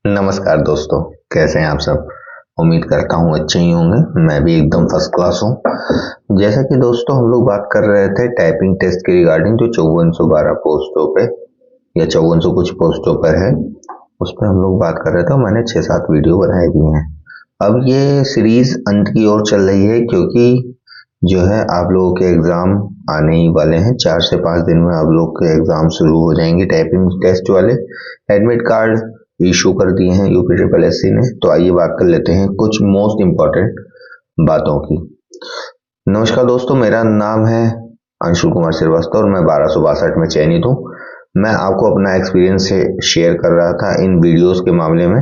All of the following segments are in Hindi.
नमस्कार दोस्तों, कैसे हैं आप सब। उम्मीद करता हूँ अच्छे ही होंगे। मैं भी एकदम फर्स्ट क्लास हूँ। जैसा कि दोस्तों हम लोग बात कर रहे थे टाइपिंग टेस्ट के रिगार्डिंग, जो 5412 पोस्टों पे या 5400 कुछ पोस्टों पर है, उस पर हम लोग बात कर रहे थे और मैंने 6-7 वीडियो बनाए भी हैं। अब ये सीरीज अंत की ओर चल रही है क्योंकि जो है आप लोगों के एग्जाम आने ही वाले हैं। 4 से 5 दिन में आप लोग के एग्जाम शुरू हो जाएंगे। टाइपिंग टेस्ट वाले एडमिट कार्ड इशू कर दिए हैं यूपी ट्रिपल एससी ने। तो आइए बात कर लेते हैं कुछ मोस्ट इम्पॉर्टेंट बातों की। नमस्कार दोस्तों, मेरा नाम है अंशु कुमार श्रीवास्तव और मैं 1262 में चयनित हूँ। मैं आपको अपना एक्सपीरियंस शेयर कर रहा था इन वीडियोस के मामले में।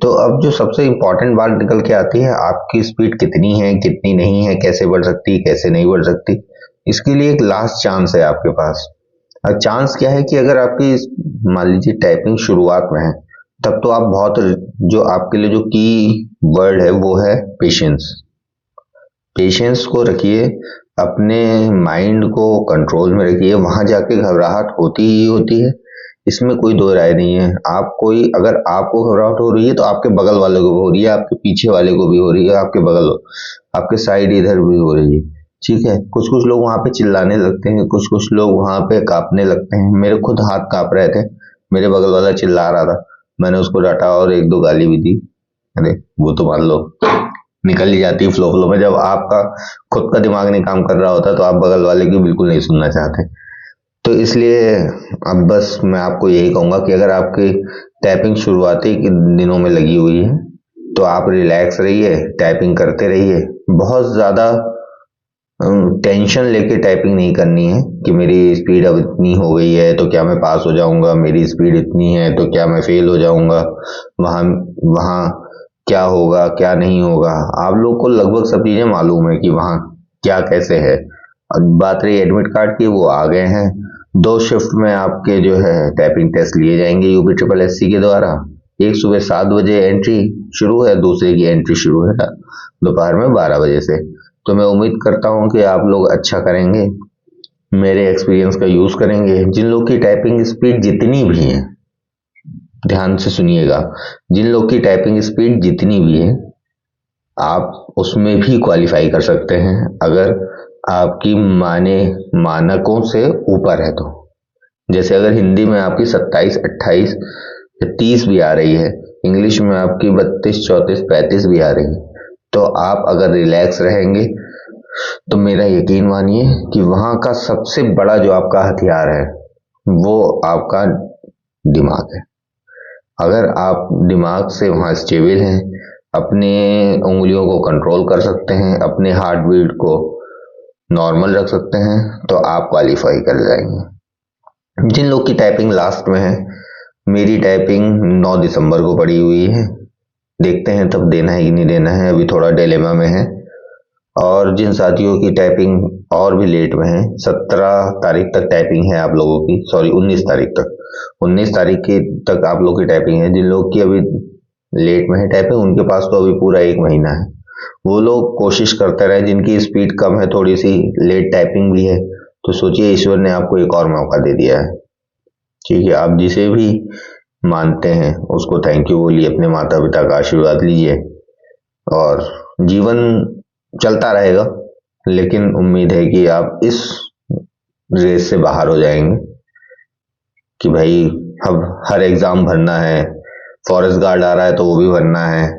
तो अब जो सबसे इम्पोर्टेंट बात निकल के आती है, आपकी स्पीड कितनी है, कितनी नहीं है, कैसे बढ़ सकती, कैसे नहीं बढ़ सकती। इसके लिए एक लास्ट चांस है आपके पास। और चांस क्या है कि अगर आपकी मान लीजिए टाइपिंग शुरुआत में है, तब तो आप बहुत, जो आपके लिए जो की वर्ड है वो है पेशेंस। पेशेंस को रखिए, अपने माइंड को कंट्रोल में रखिए। वहां जाके घबराहट होती ही होती है, इसमें कोई दो राय नहीं है। अगर आपको घबराहट हो रही है तो आपके बगल वाले को भी हो रही है, आपके पीछे वाले को भी हो रही है, आपके साइड इधर भी हो रही है। ठीक है, कुछ कुछ लोग वहां पे चिल्लाने लगते हैं, कुछ कुछ लोग वहां पे कांपने लगते हैं। मेरे खुद हाथ कांप रहे थे, मेरे बगल वाला चिल्ला रहा था, मैंने उसको डांटा और एक दो गाली भी दी। अरे वो तो मान लो निकल ही जाती है फ्लो फ्लो में। जब आपका खुद का दिमाग नहीं काम कर रहा होता तो आप बगल वाले की बिल्कुल नहीं सुनना चाहते। तो इसलिए अब बस मैं आपको यही कहूंगा कि अगर आपकी टाइपिंग शुरुआती के दिनों में लगी हुई है तो आप रिलैक्स रहिए, टाइपिंग करते रहिए। बहुत ज्यादा टेंशन लेके टाइपिंग नहीं करनी है कि मेरी स्पीड अब इतनी हो गई है तो क्या मैं पास हो जाऊंगा, मेरी स्पीड इतनी है तो क्या मैं फेल हो जाऊंगा, वहां वहां क्या होगा क्या नहीं होगा। आप लोग को लगभग सब चीजें मालूम है कि वहां क्या कैसे है। अब बात रही एडमिट कार्ड की, वो आ गए हैं। 2 शिफ्ट में आपके जो है टाइपिंग टेस्ट लिए जाएंगे यूपी ट्रिपल एससी के द्वारा। एक सुबह 7 बजे एंट्री शुरू है, दूसरे की एंट्री शुरू है दोपहर में 12 बजे से। तो मैं उम्मीद करता हूं कि आप लोग अच्छा करेंगे, मेरे एक्सपीरियंस का यूज करेंगे। जिन लोग की टाइपिंग स्पीड जितनी भी है, ध्यान से सुनिएगा, जिन लोग की टाइपिंग स्पीड जितनी भी है आप उसमें भी क्वालिफाई कर सकते हैं, अगर आपकी मानकों से ऊपर है तो। जैसे अगर हिंदी में आपकी 27, 28 या 30 भी आ रही है, इंग्लिश में आपकी 32, 34, 35 भी आ रही है, तो आप अगर रिलैक्स रहेंगे तो मेरा यकीन मानिए कि वहां का सबसे बड़ा जो आपका हथियार है वो आपका दिमाग है। अगर आप दिमाग से वहां स्टेबल हैं, अपने उंगलियों को कंट्रोल कर सकते हैं, अपने हार्ट बीट को नॉर्मल रख सकते हैं, तो आप क्वालिफाई कर जाएंगे। जिन लोग की टाइपिंग लास्ट में है, मेरी टाइपिंग 9 दिसंबर को पड़ी हुई है, देखते हैं तब देना है कि नहीं देना है, अभी थोड़ा डिलेमा में है। और जिन साथियों की टाइपिंग और भी लेट में है, 17 तारीख तक टाइपिंग है आप लोगों की, सॉरी 19 तारीख तक, 19 तारीख की तक आप लोग की टाइपिंग है। जिन लोग की अभी लेट में है टाइपिंग, उनके पास तो अभी पूरा 1 महीना है। वो लोग कोशिश करते रहे, जिनकी स्पीड कम है, थोड़ी सी लेट टाइपिंग भी है, तो सोचिए ईश्वर ने आपको एक और मौका दे दिया है। ठीक है, आप जिसे भी मानते हैं उसको थैंक यू बोलिए, अपने माता पिता का आशीर्वाद लीजिए और जीवन चलता रहेगा। लेकिन उम्मीद है कि आप इस रेस से बाहर हो जाएंगे कि भाई अब हर एग्जाम भरना है, फॉरेस्ट गार्ड आ रहा है तो वो भी भरना है,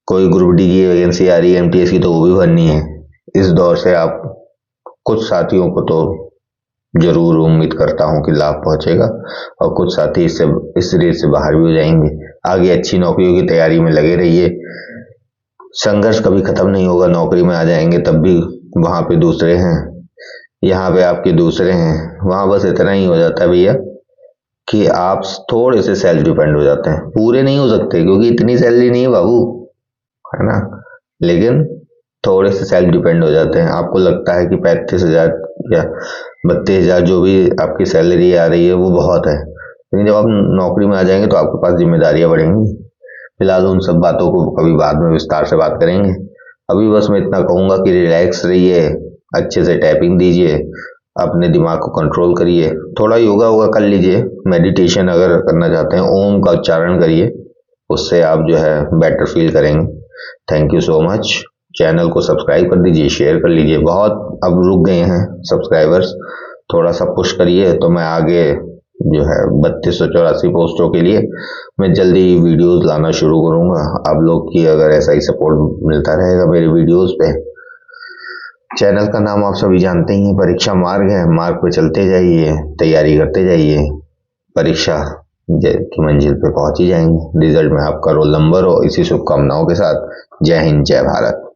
कोई ग्रुप डी की वैकेंसी आ रही है एमटीएस की तो वो भी भरनी है। इस दौर से आप कुछ साथियों को तो जरूर उम्मीद करता हूं कि लाभ पहुंचेगा और कुछ साथी इस रेस से बाहर भी हो जाएंगे। आगे अच्छी नौकरियों की तैयारी में लगे रहिए, संघर्ष कभी खत्म नहीं होगा। नौकरी में आ जाएंगे तब भी वहां पे दूसरे हैं, यहाँ पे आपके दूसरे हैं। वहां बस इतना ही हो जाता है भैया कि आप थोड़े से सेल्फ डिपेंड हो जाते हैं। पूरे नहीं हो सकते क्योंकि इतनी सैलरी नहीं है बाबू, है ना, लेकिन थोड़े से सेल्फ डिपेंड हो जाते हैं। आपको लगता है कि 35,000 या 32,000 जो भी आपकी सैलरी आ रही है वो बहुत है, लेकिन जब आप नौकरी में आ जाएंगे तो आपके पास जिम्मेदारियां बढ़ेंगी। फिलहाल उन सब बातों को कभी बाद में विस्तार से बात करेंगे। अभी बस मैं इतना कहूंगा कि रिलैक्स रहिए, अच्छे से टाइपिंग दीजिए, अपने दिमाग को कंट्रोल करिए, थोड़ा योगा वोगा कर लीजिए, मेडिटेशन अगर करना चाहते हैं ओम का उच्चारण करिए, उससे आप जो है बेटर फील करेंगे। Thank you so much. Channel को सब्सक्राइब कर दीजिए, शेयर कर लीजिए। बहुत अब रुक गए हैं सब्सक्राइबर्स, थोड़ा सा पुश करिए तो मैं आगे जो है 3284 पोस्टों के लिए मैं जल्दी ही वीडियोस लाना शुरू करूंगा। आप लोग की अगर ऐसा ही सपोर्ट मिलता रहेगा मेरे वीडियोस पे। चैनल का नाम आप सभी जानते ही हैं, परीक्षा मार्ग है। मार्ग पे चलते जाइए, तैयारी करते जाइए, परीक्षा की मंजिल पे पहुंच ही जाएंगे। रिजल्ट में आपका रोल नंबर हो, इसी शुभकामनाओं के साथ जय हिंद, जय भारत।